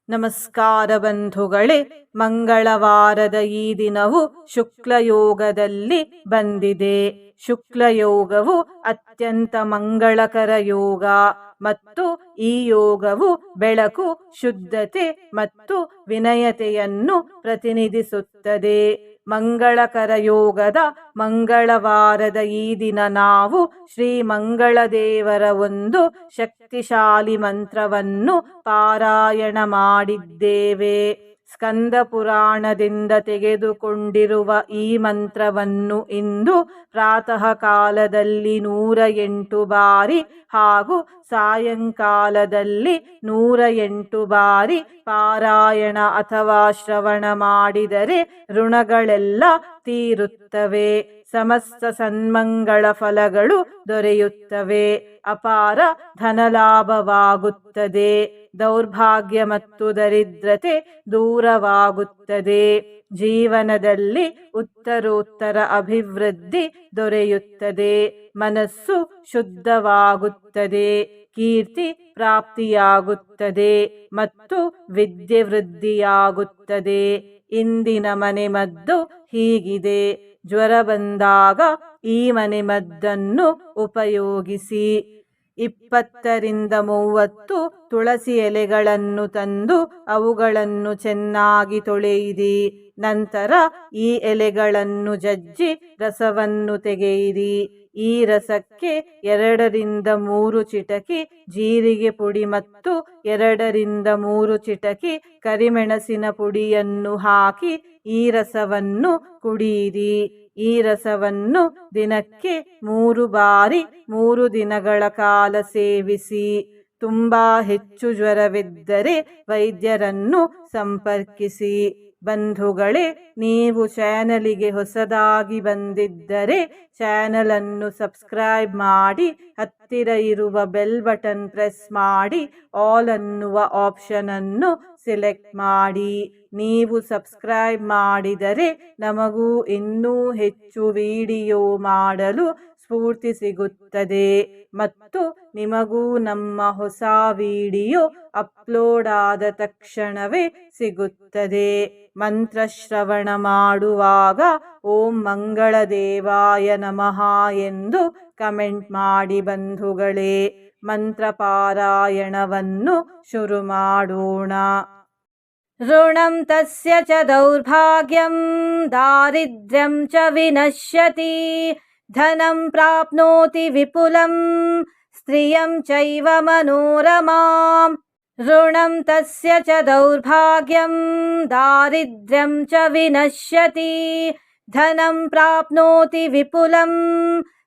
ನಮಸ್ಕಾರ ಬಂಧುಗಳೇ, ಮಂಗಳವಾರದ ಈ ದಿನವು ಶುಕ್ಲಯೋಗದಲ್ಲಿ ಬಂದಿದೆ. ಶುಕ್ಲಯೋಗವು ಅತ್ಯಂತ ಮಂಗಳಕರ ಯೋಗ ಮತ್ತು ಈ ಯೋಗವು ಬೆಳಕು, ಶುದ್ಧತೆ ಮತ್ತು ವಿನಯತೆಯನ್ನು ಪ್ರತಿನಿಧಿಸುತ್ತದೆ. ಮಂಗಳಕರ ಯೋಗದ ಮಂಗಳವಾರದ ಈ ದಿನ ನಾವು ಶ್ರೀ ಮಂಗಳದೇವರ ಒಂದು ಶಕ್ತಿಶಾಲಿ ಮಂತ್ರವನ್ನು ಪಾರಾಯಣ ಮಾಡಿದ್ದೇವೆ. ಸ್ಕಂದ ಪುರಾಣದಿಂದ ತೆಗೆದುಕೊಂಡಿರುವ ಈ ಮಂತ್ರವನ್ನು ಇಂದು ಪ್ರಾತಃ ಕಾಲದಲ್ಲಿ 108 ಬಾರಿ ಹಾಗೂ ಸಾಯಂಕಾಲದಲ್ಲಿ 108 ಬಾರಿ ಪಾರಾಯಣ ಅಥವಾ ಶ್ರವಣ ಮಾಡಿದರೆ ಋಣಗಳೆಲ್ಲ ತೀರುತ್ತವೆ, ಸಮಸ್ತ ಸನ್ಮಂಗಳ ಫಲಗಳು ದೊರೆಯುತ್ತವೆ, ಅಪಾರ ಧನಲಾಭವಾಗುತ್ತದೆ, ದೌರ್ಭಾಗ್ಯ ಮತ್ತು ದರಿದ್ರತೆ ದೂರವಾಗುತ್ತದೆ, ಜೀವನದಲ್ಲಿ ಉತ್ತರೋತ್ತರ ಅಭಿವೃದ್ಧಿ ದೊರೆಯುತ್ತದೆ, ಮನಸ್ಸು ಶುದ್ಧವಾಗುತ್ತದೆ, ಕೀರ್ತಿ ಪ್ರಾಪ್ತಿಯಾಗುತ್ತದೆ ಮತ್ತು ವಿದ್ಯೆ ವೃದ್ಧಿಯಾಗುತ್ತದೆ. ಇಂದಿನ ಮನೆಮದ್ದು ಹೀಗಿದೆ: ಜ್ವರ ಬಂದಾಗ ಈ ಮನೆಮದ್ದನ್ನು ಉಪಯೋಗಿಸಿ. 20 ರಿಂದ 30 ತುಳಸಿ ಎಲೆಗಳನ್ನು ತಂದು ಅವುಗಳನ್ನು ಚೆನ್ನಾಗಿ ತೊಳೆಯಿರಿ. ನಂತರ ಈ ಎಲೆಗಳನ್ನು ಜಜ್ಜಿ ರಸವನ್ನು ತೆಗೆಯಿರಿ. ಈ ರಸಕ್ಕೆ 2 ರಿಂದ 3 ಚಿಟಕಿ ಜೀರಿಗೆ ಪುಡಿ ಮತ್ತು 2 ರಿಂದ 3 ಚಿಟಕಿ ಕರಿಮೆಣಸಿನ ಪುಡಿಯನ್ನು ಹಾಕಿ ಈ ರಸವನ್ನು ಕುಡಿಯಿರಿ. ಈ ರಸವನ್ನು ದಿನಕ್ಕೆ 3 ಬಾರಿ 3 ದಿನಗಳ ಕಾಲ ಸೇವಿಸಿ. ತುಂಬಾ ಹೆಚ್ಚು ಜ್ವರವಿದ್ದರೆ ವೈದ್ಯರನ್ನು ಸಂಪರ್ಕಿಸಿ. ಬಂಧುಗಳೇ, ನೀವು ಚಾನಲಿಗೆ ಹೊಸದಾಗಿ ಬಂದಿದ್ದರೆ ಚಾನಲನ್ನು ಸಬ್ಸ್ಕ್ರೈಬ್ ಮಾಡಿ, ಹತ್ತಿರ ಇರುವ ಬೆಲ್ ಬಟನ್ ಪ್ರೆಸ್ ಮಾಡಿ, ಆಲ್ ಅನ್ನುವ ಆಪ್ಷನ್ ಅನ್ನು ಸೆಲೆಕ್ಟ್ ಮಾಡಿ. ನೀವು ಸಬ್ಸ್ಕ್ರೈಬ್ ಮಾಡಿದರೆ ನಮಗೂ ಇನ್ನೂ ಹೆಚ್ಚು ವಿಡಿಯೋ ಮಾಡಲು ಸ್ಫೂರ್ತಿ ಸಿಗುತ್ತದೆ ಮತ್ತು ನಿಮಗೂ ನಮ್ಮ ಹೊಸ ವಿಡಿಯೋ ಅಪ್ಲೋಡ್ ಆದ ತಕ್ಷಣವೇ ಸಿಗುತ್ತದೆ. ಮಂತ್ರಶ್ರವಣ ಮಾಡುವಾಗ ಓಂ ಮಂಗಳದೇವಾಯ ನಮಃ ಎಂದು ಕಮೆಂಟ್ ಮಾಡಿ ಬಂಧುಗಳೇ. ಮಂತ್ರ ಪಾರಾಯಣವನ್ನು ಶುರು ಮಾಡೋಣ. ಋಣಂ ತಸ್ಯ ಚ ದೌರ್ಭಾಗ್ಯಂ ದಾರಿದ್ರ್ಯಂ ಚ ವಿನಶ್ಯತಿ, ಧನಂ ಪ್ರಾಪ್ನೋತಿ ವಿಪುಲಂ ಸ್ತ್ರಿಯಂ ಚೈವ ಮನೋರಮಾಂ. ಋಣಂ ತಸ್ಯ ಚ ದೌರ್ಭಾಗ್ಯಂ ದಾರಿದ್ರ್ಯಂ ಚ ವಿನಶ್ಯತಿ, ಧನಂ ಪ್ರಾಪ್ನೋತಿ ವಿಪುಲಂ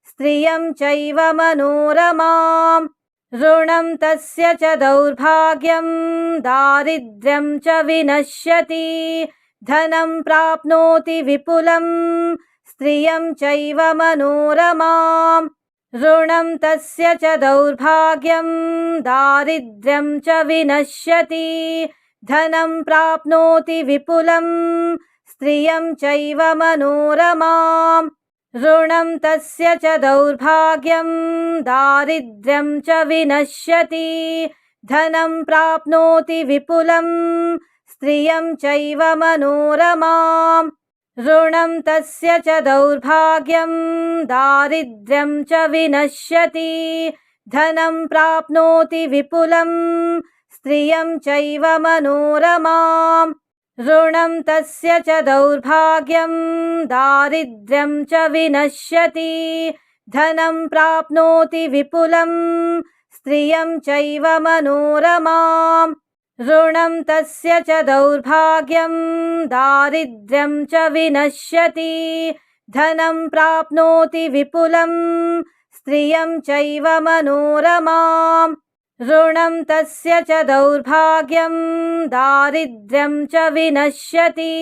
ಸ್ತ್ರಿಯಂ ಚೈವ ಮನೋರಮಾಂ. ಋಣಂ ತಸ್ಯ ಚ ದೌರ್ಭಾಗ್ಯಂ ದಾರಿದ್ರ್ಯಂ ಚ ವಿನಶ್ಯತಿ, ಧನಂ ಪ್ರಾಪ್ನೋತಿ ವಿಪುಲಂ ಸ್ತ್ರಿಯಂ ಚೈವ ಮನೋರಮಾಂ. ಋಣಂ ತಸ್ಯ ಚ ದೌರ್ಭಾಗ್ಯಂ ದಾರಿದ್ರ್ಯಂ ಚ ವಿನಶ್ಯತಿ, ಧನಂ ಪ್ರಾಪ್ನೋತಿ ವಿಪುಲಂ ಸ್ತ್ರಿಯಂ ಚೈವ ಮನೋರಮಾಂ. ಋಣಂ ತಸ್ಯ ಚ ದೌರ್ಭಾಗ್ಯಂ ದಾರಿದ್ರ್ಯಂ ಚ ವಿನಶ್ಯತಿ, ಧನಂ ಪ್ರಾಪ್ನೋತಿ ವಿಪುಲಂ ಸ್ತ್ರಿಯಂ ಚೈವ ಮನೋರಮಾಂ. ಋಣಂ ತಸ್ಯ ಚ ದೌರ್ಭಾಗ್ಯಂ ದಾರಿದ್ರ್ಯಂ ಚ ವಿನಶ್ಯತಿ, ಧನಂ ಪ್ರಾಪ್ನೋತಿ ವಿಪುಲಂ ಸ್ತ್ರಿಯಂ ಚೈವ ಮನೋರಮಾಂ. ಋಣಂ ತಸ್ಯ ಚ ದೌರ್ಭಾಗ್ಯಂ ದಾರಿದ್ರ್ಯಂ ಚ ವಿನಶ್ಯತಿ, ಧನಂ ಪ್ರಾಪ್ನೋತಿ ವಿಪುಲಂ ಸ್ತ್ರಿಯಂ ಚೈವ ಮನೋರಮಾಂ. ಋಣಂ ತಸ್ಯ ಚ ದೌರ್ಭಾಗ್ಯಂ ದಾರಿದ್ರ್ಯಂ ಚ ವಿನಶ್ಯತಿ, ಧನಂ ಪ್ರಾಪ್ನೋತಿ ವಿಪುಲಂ ಸ್ತ್ರಿಯಂ ಚೈವ ಮನೋರಮಾಂ. ಋಣಂ ತಸ್ಯ ಚ ದೌರ್ಭಾಗ್ಯಂ ದಾರಿದ್ರ್ಯಂ ಚ ವಿನಶ್ಯತಿ,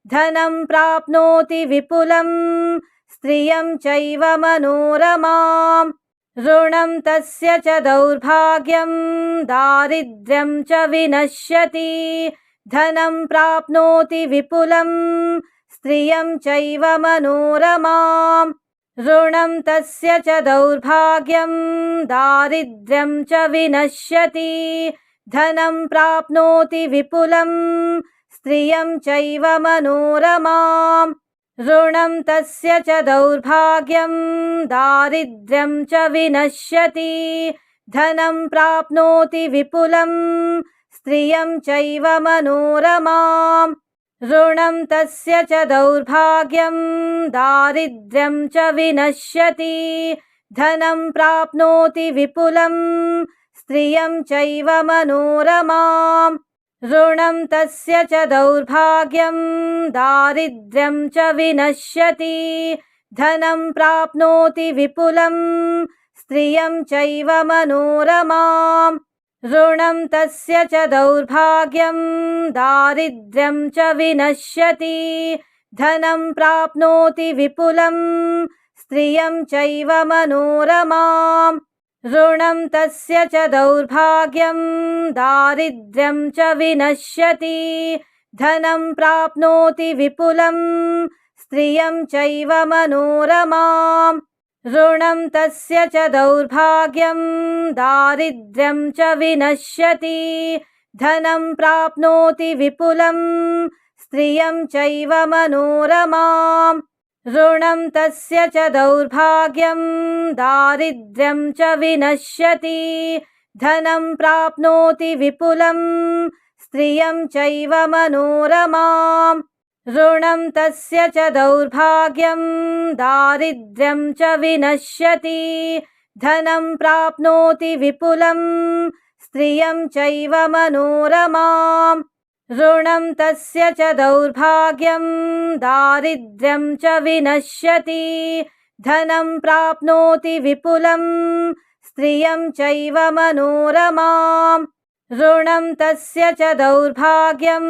ಧನಂ ಪ್ರಾಪ್ನೋತಿ ವಿಪುಲಂ ಸ್ತ್ರಿಯಂ ಚೈವ ಮನೋರಮಾಂ. ಋಣಂ ತಸ್ಯ ಚ ದೌರ್ಭಾಗ್ಯಂ ದಾರಿದ್ರ್ಯಂ ಚ ವಿನಶ್ಯತಿ, ಧನಂ ಪ್ರಾಪ್ನೋತಿ ವಿಪುಲಂ ಸ್ತ್ರಿಯಂ ಚೈವ ಮನೋರಮಾಂ. ಋಣಂ ತಸ್ಯ ಚ ದೌರ್ಭಾಗ್ಯಂ ದಾರಿದ್ರ್ಯಂ ಚ ವಿನಶ್ಯತಿ, धनं प्राप्नोति विपुलं स्त्रियं चैव मनोरमाम् ऋणं तस्य च दौर्भाग्यं दारिद्र्यं च विनश्यति धनं प्राप्नोति विपुलं स्त्रियं चैव मनोरमाम् ऋणं तस्य च दौर्भाग्यं दारिद्र्यं च विनश्यति धनं प्राप्नोति विपुलं स्त्रियं चैव मनोरमाम् ऋणं तस्य च दौर्भाग्यं दारिद्र्यं च विनश्यति धनं प्राप्नोति विपुलं स्त्रियं चैव मनोरमाम् ऋणं तस्य च दौर्भाग्यं दारिद्र्यं च विनश्यति धनं प्राप्नोति विपुलं स्त्रियं चैव मनोरमाम् ऋणं तस्य च दौर्भाग्यं दारिद्र्यं च विनश्यति धनं प्राप्नोति विपुलं स्त्रियं चैव मनोरमाम् ऋणं तस्य च दौर्भाग्यं दारिद्र्यं च विनश्यति धनं प्राप्नोति विपुलं स्त्रियं चैव मनोरमाम् ऋणं तस्य च दौर्भाग्यं दारिद्र्यं च विनश्यति धनं प्राप्नोति विपुलं स्त्रियं चैव मनोरमाम् ऋणं तस्य च दौर्भाग्यं दारिद्र्यं च विनश्यति धनं प्राप्नोति विपुलं स्त्रियं चैव मनोरमाम् ऋणं तस्य च दौर्भाग्यं दारिद्र्यं च विनश्यति धनं प्राप्नोति विपुलं स्त्रियं चैव मनोरमाम् ऋणं तस्य च दौर्भाग्यं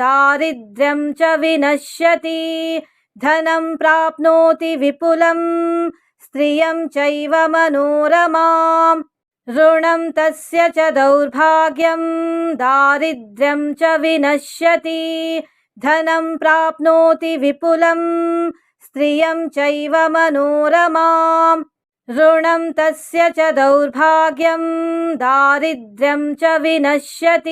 दारिद्र्यं च विनश्यति धनं प्राप्नोति विपुलं स्त्रियं चैव मनोरमाम् ऋणं तस्य च दौर्भाग्यं दारिद्र्यं च विनश्यति धनं प्राप्नोति विपुलं स्त्रियं चैव मनोरमाम् ऋणं तस्य च दौर्भाग्यं दारिद्र्यं च विनश्यति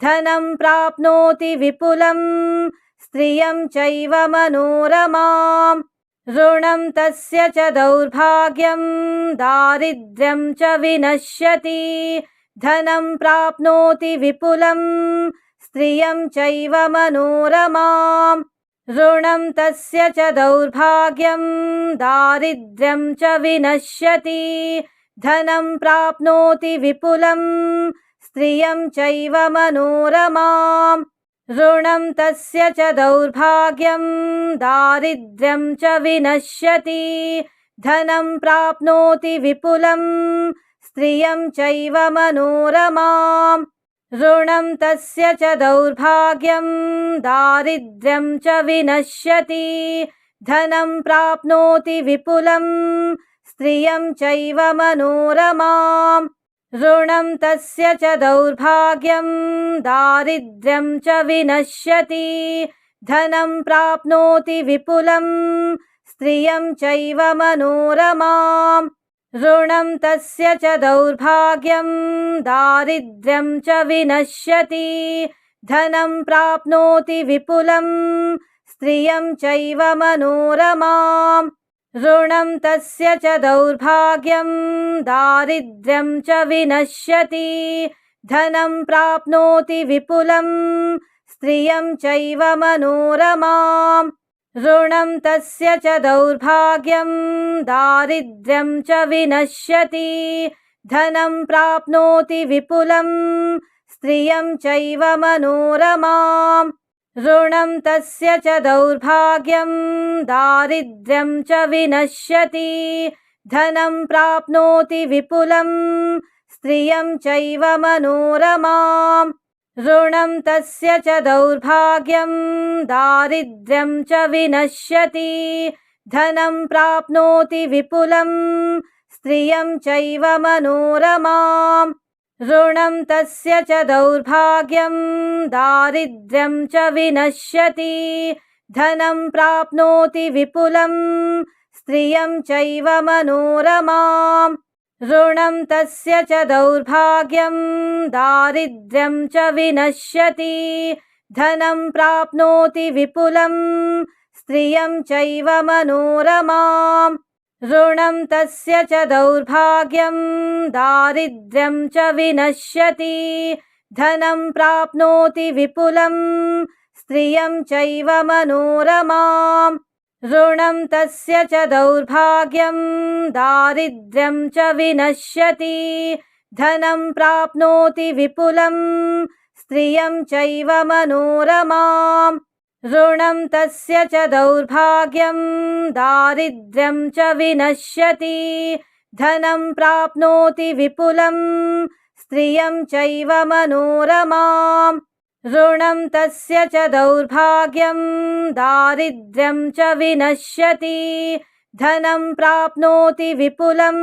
धनं प्राप्नोति विपुलं स्त्रियं चैव मनोरमाम् ऋणं तस्य च दौर्भाग्यं दारिद्र्यं च विनश्यति धनं प्राप्नोति विपुलं स्त्रियं चैव मनोरमाम् ऋणं तस्य च दौर्भाग्यं दारिद्र्यं च विनश्यति धनं प्राप्नोति विपुलं स्त्रियं चैव मनोरमाम् ऋणं तस्य च दौर्भाग्यं दारिद्र्यं च विनश्यति धनं प्राप्नोति विपुलं स्त्रियं चैव मनोरमाम् ऋणं तस्य च दौर्भाग्यं दारिद्र्यं च विनश्यति धनं प्राप्नोति विपुलं स्त्रियं चैव मनोरमाम् ऋणं तस्य च दौर्भाग्यं दारिद्र्यं च विनश्यति धनं प्राप्नोति विपुलं स्त्रियं चैव मनोरमाम् ऋणं तस्य च दौर्भाग्यं दारिद्र्यं च विनश्यति धनं प्राप्नोति विपुलं स्त्रियं चैव मनोरमाम् ऋणं तस्य च दौर्भाग्यं दारिद्र्यं च विनश्यति धनं प्राप्नोति विपुलं स्त्रियं चैव मनोरमाम् ऋणं तस्य च दौर्भाग्यं दारिद्र्यं च विनश्यति धनं प्राप्नोति विपुलं स्त्रियं चैव मनोरमाम् ऋणं तस्य च दौर्भाग्यं दारिद्र्यं च विनश्यति धनं प्राप्नोति विपुलं स्त्रियं चैव मनोरमाम् ऋणं तस्य च दौर्भाग्यं दारिद्र्यं च विनश्यति धनं प्राप्नोति विपुलं स्त्रियं चैव मनोरमाम् ऋणं तस्य च दौर्भाग्यं दारिद्र्यं च विनश्यति धनं प्राप्नोति विपुलं स्त्रियं चैव मनोरमाम् ऋणं तस्य च दौर्भाग्यं दारिद्र्यं च विनश्यति धनं प्राप्नोति विपुलं स्त्रियं चैव मनोरमाम् ऋणं तस्य च दौर्भाग्यं दारिद्र्यं च विनश्यति धनं प्राप्नोति विपुलं स्त्रियं चैव मनोरमाम् ऋणं तस्य च दौर्भाग्यं दारिद्र्यं च विनश्यति धनं प्राप्नोति विपुलं स्त्रियं चैव मनोरमाम् ऋणं तस्य च दौर्भाग्यं दारिद्र्यं च विनश्यति धनं प्राप्नोति विपुलं स्त्रियं चैव मनोरमाम् ऋणं तस्य च दौर्भाग्यं दारिद्र्यं च विनश्यति धनं प्राप्नोति विपुलं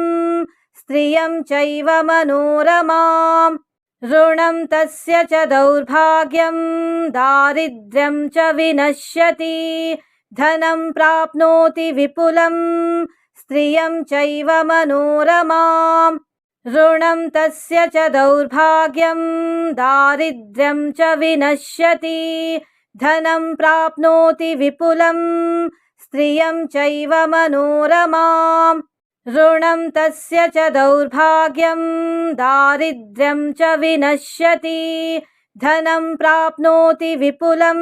स्त्रियं चैव मनोरमाम् ऋणं तस्य च दौर्भाग्यं दारिद्र्यं च विनश्यति धनं प्राप्नोति विपुलं स्त्रियं चैव मनोरमाम् ऋणं तस्य च दौर्भाग्यं दारिद्र्यं च विनश्यति धनं प्राप्नोति विपुलं स्त्रियं चैव मनोरमाम् ऋणं तस्य च दौर्भाग्यं दारिद्र्यं च विनश्यति धनं प्राप्नोति विपुलं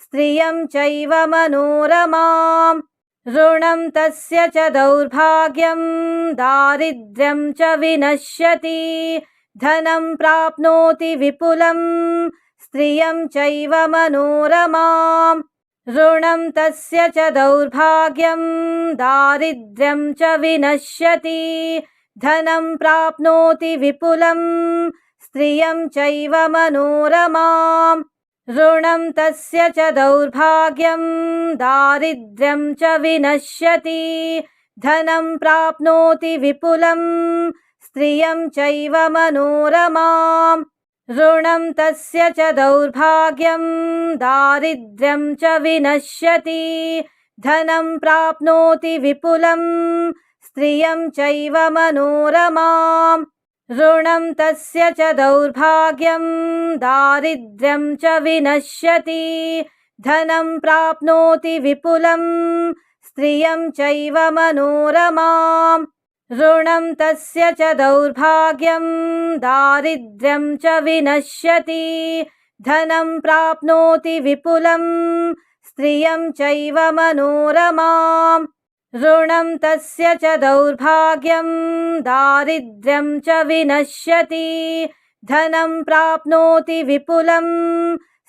स्त्रियं चैव मनोरमाम् ऋणं तस्य च दौर्भाग्यं दारिद्र्यं च विनश्यति धनं प्राप्नोति विपुलं स्त्रियं चैव मनोरमाम् ऋणं तस्य च दौर्भाग्यं दारिद्र्यं च विनश्यति धनं प्राप्नोति विपुलं स्त्रियं चैव मनोरमाम् ऋणं तस्य च दौर्भाग्यं दारिद्र्यं च विनश्यति धनं प्राप्नोति विपुलं स्त्रियं चैव मनोरमाम् ऋणं तस्य च दौर्भाग्यं दारिद्र्यं च विनश्यति धनं प्राप्नोति विपुलं स्त्रियं चैव मनोरमाम् ऋणं तस्य च दौर्भाग्यं दारिद्र्यं च विनश्यति धनं प्राप्नोति विपुलं स्त्रियं चैव मनोरमाम् ऋणं तस्य च दौर्भाग्यं दारिद्र्यं च विनश्यति धनं प्राप्नोति विपुलं स्त्रियं चैव मनोरमाम् ऋणं तस्य च दौर्भाग्यं दारिद्र्यं च विनश्यति धनं प्राप्नोति विपुलं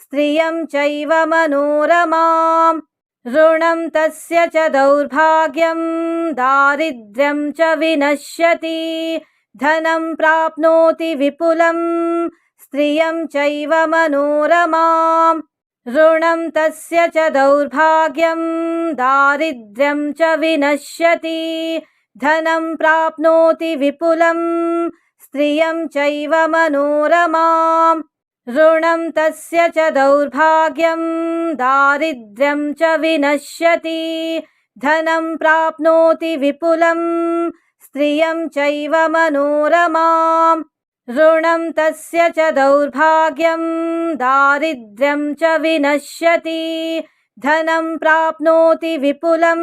स्त्रियं चैव मनोरमाम् ऋणं तस्य च दौर्भाग्यं दारिद्र्यं च विनश्यति धनं प्राप्नोति विपुलं स्त्रियं चैव मनोरमाम् ऋणं तस्य च दौर्भाग्यं दारिद्र्यं च विनश्यति धनं प्राप्नोति विपुलं स्त्रियं चैव मनोरमाम् ऋणं तस्य च दौर्भाग्यं दारिद्र्यं च विनश्यति धनं प्राप्नोति विपुलं स्त्रियं चैव मनोरमाम् ऋणं तस्य च दौर्भाग्यं दारिद्र्यं च विनश्यति धनं प्राप्नोति विपुलं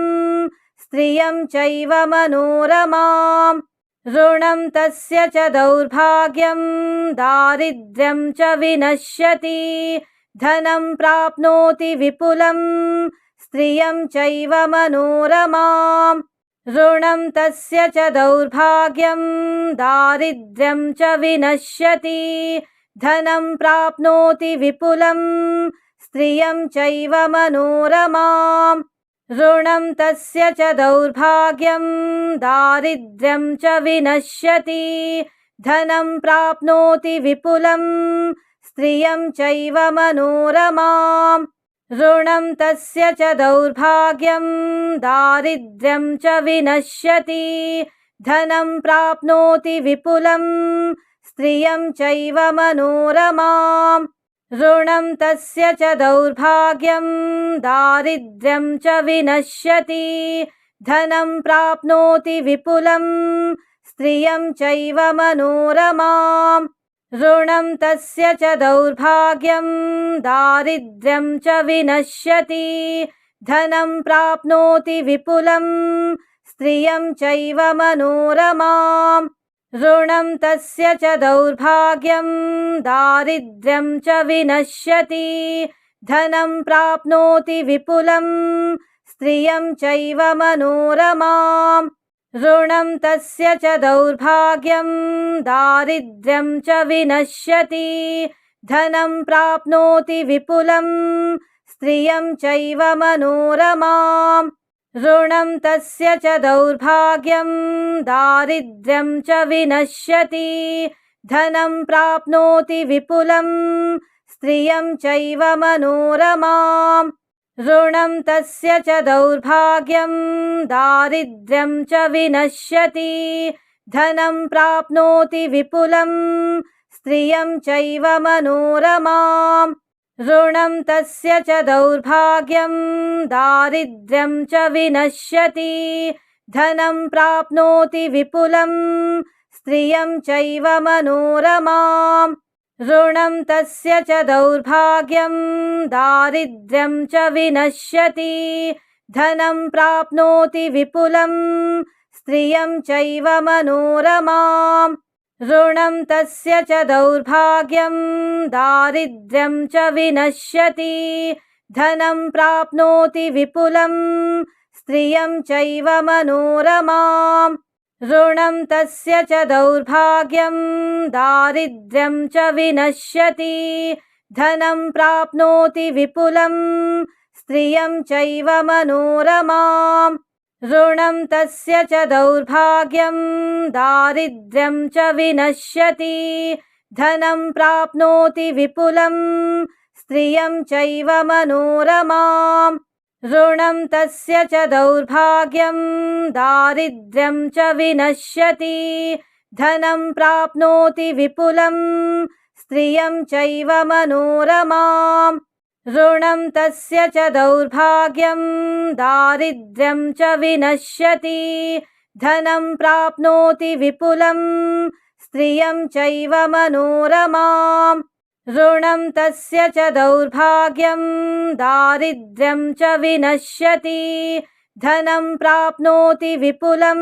स्त्रियं चैव मनोरमाम् ऋणं तस्य च दौर्भाग्यं दारिद्र्यं च विनश्यति धनं प्राप्नोति विपुलं स्त्रियं चैव मनोरमाम् ऋणं तस्य च दौर्भाग्यं दारिद्र्यं च विनश्यति धनं प्राप्नोति विपुलं स्त्रियं चैव मनोरमाम् ऋणं तस्य च दौर्भाग्यं दारिद्र्यं च विनश्यति धनं प्राप्नोति विपुलं स्त्रियं चैव मनोरमाम् ऋणं तस्य च दौर्भाग्यं दारिद्र्यं च विनश्यति धनं प्राप्नोति विपुलं स्त्रियं चैव मनोरमाम् ऋणं तस्य च दौर्भाग्यं दारिद्र्यं च विनश्यति धनं प्राप्नोति विपुलं स्त्रियं चैव मनोरमाम् ऋणं तस्य च दौर्भाग्यं दारिद्र्यं च विनश्यति धनं प्राप्नोति विपुलं स्त्रियं चैव मनोरमाम् ऋणं तस्य च दौर्भाग्यं दारिद्र्यं च विनश्यति धनं प्राप्नोति विपुलं स्त्रियं चैव मनोरमाम् ऋणं तस्य च दौर्भाग्यं दारिद्र्यं च विनश्यति धनं प्राप्नोति विपुलं स्त्रियं चैव मनोरमाम् ऋणं तस्य च दौर्भाग्यं दारिद्र्यं च विनश्यति धनं प्राप्नोति विपुलं स्त्रियं चैव मनोरमाम् ऋणं तस्य च दौर्भाग्यं दारिद्र्यं च विनश्यति धनं प्राप्नोति विपुलं स्त्रियं चैव मनोरमाम् ऋणं तस्य च दौर्भाग्यं दारिद्र्यं च विनश्यति धनं प्राप्नोति विपुलं स्त्रियं चैव मनोरमाम् ऋणं तस्य च दौर्भाग्यं दारिद्र्यं च विनश्यति धनं प्राप्नोति विपुलं स्त्रियं चैव मनोरमाम् ऋणं तस्य च दौर्भाग्यं दारिद्र्यं च विनश्यति धनं प्राप्नोति विपुलं स्त्रियं चैव मनोरमाम् ऋणं तस्य च दौर्भाग्यं दारिद्र्यं च विनश्यति धनं प्राप्नोति विपुलं स्त्रियं चैव मनोरमाम् ऋणं तस्य च दौर्भाग्यं दारिद्र्यं च विनश्यति धनं प्राप्नोति विपुलं स्त्रियं चैव मनोरमाम् ऋणं तस्य च दौर्भाग्यं दारिद्र्यं च विनश्यति धनं प्राप्नोति विपुलं स्त्रियं चैव मनोरमाम् ऋणं तस्य च दौर्भाग्यं दारिद्र्यं च विनश्यति धनं प्राप्नोति विपुलं स्त्रियं चैव मनोरमाम् ऋणं तस्य च दौर्भाग्यं दारिद्र्यं च विनश्यति धनं प्राप्नोति विपुलं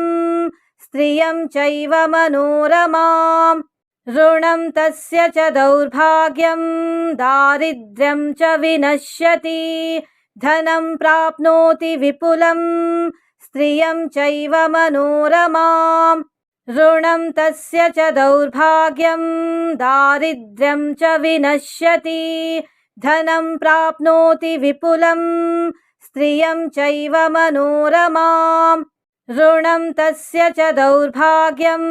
स्त्रियं चैव मनोरमाम् ऋणं तस्य च दौर्भाग्यं दारिद्र्यं च विनश्यति धनं प्राप्नोति विपुलं स्त्रियं चैव मनोरमाम् ऋणं तस्य च दौर्भाग्यं दारिद्र्यं च विनश्यति धनं प्राप्नोति विपुलं स्त्रियं चैव मनोरमाम् ऋणं तस्य च दौर्भाग्यं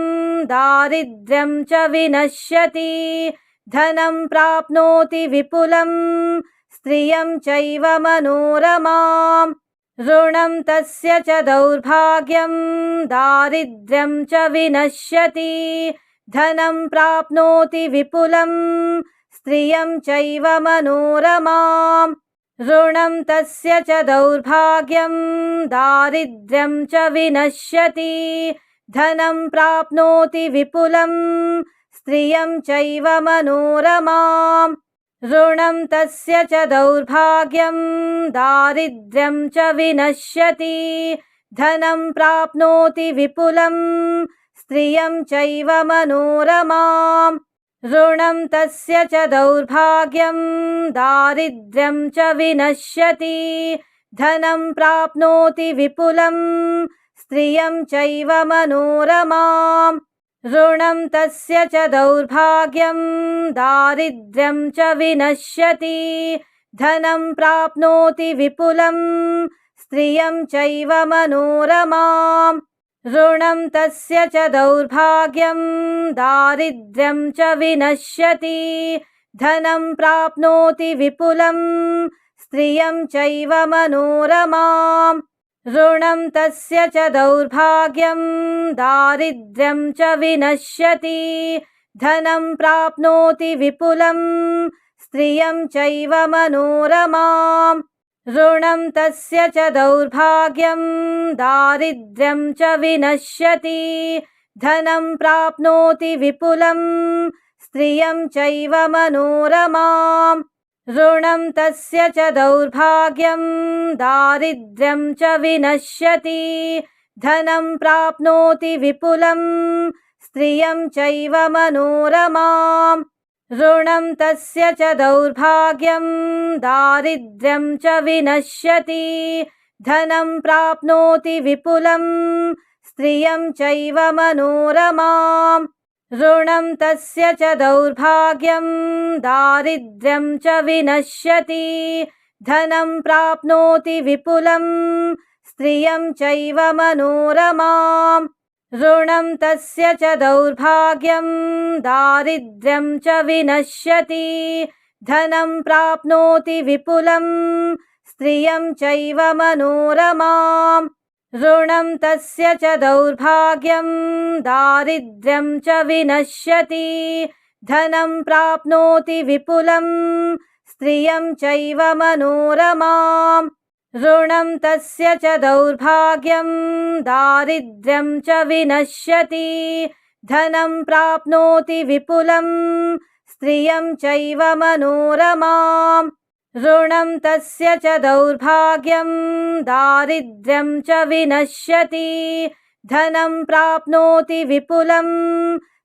दारिद्र्यं च विनश्यति धनं प्राप्नोति विपुलं स्त्रियं चैव मनोरमाम् ऋणं तस्य च दौर्भाग्यं दारिद्र्यं च विनश्यति धनं प्राप्नोति विपुलं स्त्रियं चैव मनोरमाम् ऋणं तस्य च दौर्भाग्यं दारिद्र्यं च विनश्यति धनं प्राप्नोति विपुलं स्त्रियं चैव मनोरमाम् ऋणं तस्य च दौर्भाग्यं दारिद्र्यं च विनश्यति धनं प्राप्नोति विपुलं स्त्रियं चैव मनोरमाम् ऋणं तस्य च दौर्भाग्यं दारिद्र्यं च विनश्यति धनं प्राप्नोति विपुलं स्त्रियं चैव मनोरमाम् ऋणं तस्य च दौर्भाग्यं दारिद्र्यं च विनश्यति धनं प्राप्नोति विपुलं स्त्रियं चैव मनोरमाम् ऋणं तस्य च दौर्भाग्यं दारिद्र्यं च विनश्यति धनं प्राप्नोति विपुलं स्त्रियं चैव मनोरमाम् ऋणं तस्य च दौर्भाग्यं दारिद्र्यं च विनश्यति धनं प्राप्नोति विपुलं स्त्रियं चैव मनोरमाम् ऋणं तस्य च दौर्भाग्यं दारिद्र्यं च विनश्यति धनं प्राप्नोति विपुलं स्त्रियं चैव मनोरमाम् ऋणं तस्य च दौर्भाग्यं दारिद्र्यं च विनश्यति धनं प्राप्नोति विपुलं स्त्रियं चैव मनोरमाम् ऋणं तस्य च दौर्भाग्यं दारिद्र्यं च विनश्यति धनं प्राप्नोति विपुलं स्त्रियं चैव मनोरमाम् ऋणं तस्य च दौर्भाग्यं दारिद्र्यं च विनश्यति धनं प्राप्नोति विपुलं स्त्रियं चैव मनोरमाम् ऋणं तस्य च दौर्भाग्यं दारिद्र्यं च विनश्यति धनं प्राप्नोति विपुलं स्त्रियं चैव मनोरमाम् ऋणं तस्य च दौर्भाग्यं दारिद्र्यं च विनश्यति धनं प्राप्नोति विपुलं स्त्रियं चैव मनोरमाम् ऋणं तस्य च दौर्भाग्यं दारिद्र्यं च विनश्यति धनं प्राप्नोति विपुलं स्त्रियं चैव मनोरमाम् ऋणं तस्य च दौर्भाग्यं दारिद्र्यं च विनश्यति धनं प्राप्नोति विपुलं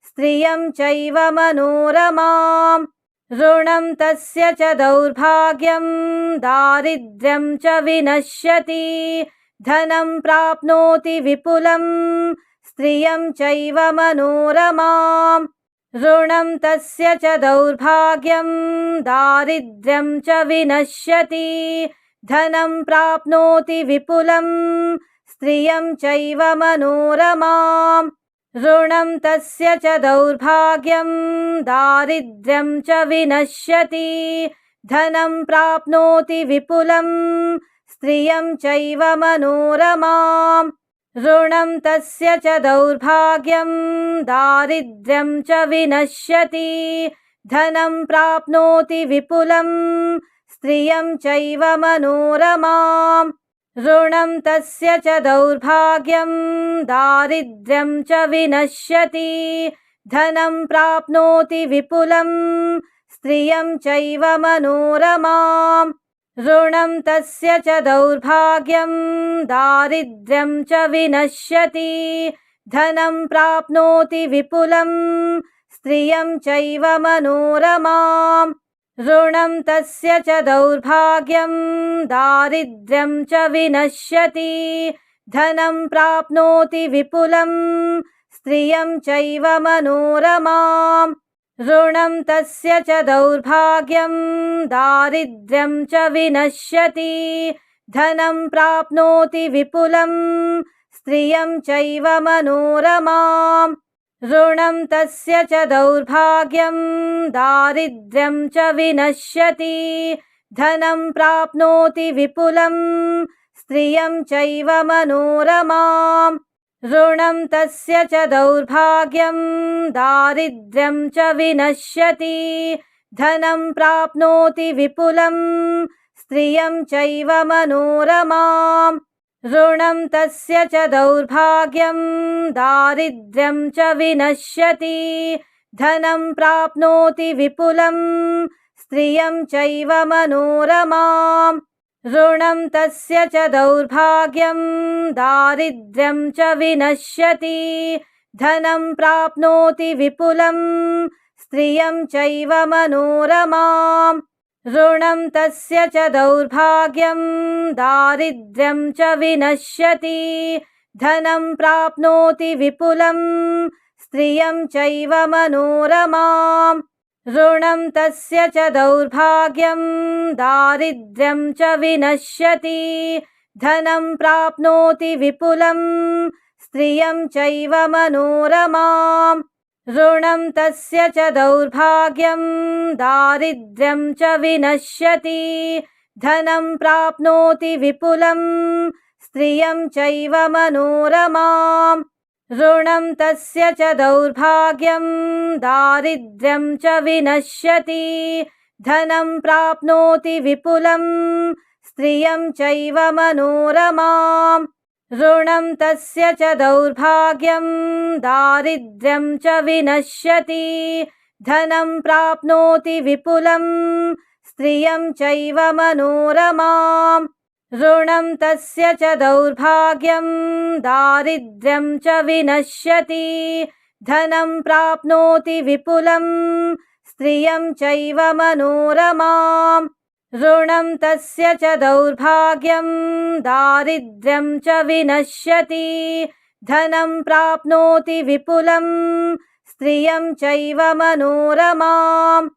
स्त्रियं चैव मनोरमाम् ऋणं तस्य च दौर्भाग्यं दारिद्र्यं च विनश्यति धनं प्राप्नोति विपुलं स्त्रियं चैव मनोरमाम् ऋणं तस्य च दौर्भाग्यं दारिद्र्यं च विनश्यति धनं प्राप्नोति विपुलं स्त्रियं चैव मनोरमाम् ऋणं तस्य च दौर्भाग्यं दारिद्र्यं च विनश्यति धनं प्राप्नोति विपुलं स्त्रियं चैव मनोरमाम् ऋणं तस्य च दौर्भाग्यं दारिद्र्यं च विनश्यति धनं प्राप्नोति विपुलं स्त्रियं चैव मनोरमाम् ऋणं तस्य च दौर्भाग्यं दारिद्र्यं च विनश्यति धनं प्राप्नोति विपुलं स्त्रियं चैव मनोरमाम् ऋणं तस्य च दौर्भाग्यं दारिद्र्यं च विनश्यति धनं प्राप्नोति विपुलं स्त्रियं चैव मनोरमाम् ऋणं तस्य च दौर्भाग्यं दारिद्र्यं च विनश्यति धनं प्राप्नोति विपुलं स्त्रियं चैव मनोरमाम् ऋणं तस्य च दौर्भाग्यं दारिद्र्यं च विनश्यति धनं प्राप्नोति विपुलं स्त्रियं चैव मनोरमाम् ऋणं तस्य च दौर्भाग्यं दारिद्र्यं च विनश्यति धनं प्राप्नोति विपुलं स्त्रियं चैव मनोरमाम् ऋणं तस्य च दौर्भाग्यं दारिद्र्यं च विनश्यति धनं प्राप्नोति विपुलं स्त्रियं चैव मनोरमाम् ऋणं तस्य च दौर्भाग्यं दारिद्र्यं च विनश्यति धनं प्राप्नोति विपुलं स्त्रियं चैव मनोरमाम् ऋणं तस्य च दौर्भाग्यं दारिद्र्यं च विनश्यति धनं प्राप्नोति विपुलं स्त्रियं चैव मनोरमाम् ऋणं तस्य च दौर्भाग्यं दारिद्र्यं च विनश्यति धनं प्राप्नोति विपुलं स्त्रियं चैव मनोरमाम् ऋणं तस्य च दौर्भाग्यं दारिद्र्यं च विनश्यति धनं प्राप्नोति विपुलं स्त्रियं चैव मनोरमाम् ऋणं तस्य च दौर्भाग्यं दारिद्र्यं च विनश्यति धनं प्राप्नोति विपुलं स्त्रियं चैव मनोरमाम् ऋणं तस्य च दौर्भाग्यं दारिद्र्यं च विनश्यति धनं प्राप्नोति विपुलं स्त्रियं चैव मनोरमाम् ऋणं तस्य च दौर्भाग्यं दारिद्र्यं च विनश्यति धनं प्राप्नोति विपुलं स्त्रियं चैव मनोरमाम् ऋणं तस्य च दौर्भाग्यं दारिद्र्यं च विनश्यति धनं प्राप्नोति विपुलं स्त्रियं चैव मनोरमाम् ऋणं तस्य च दौर्भाग्यं दारिद्र्यं च विनश्यति धनं प्राप्नोति विपुलं स्त्रियं चैव मनोरमाम्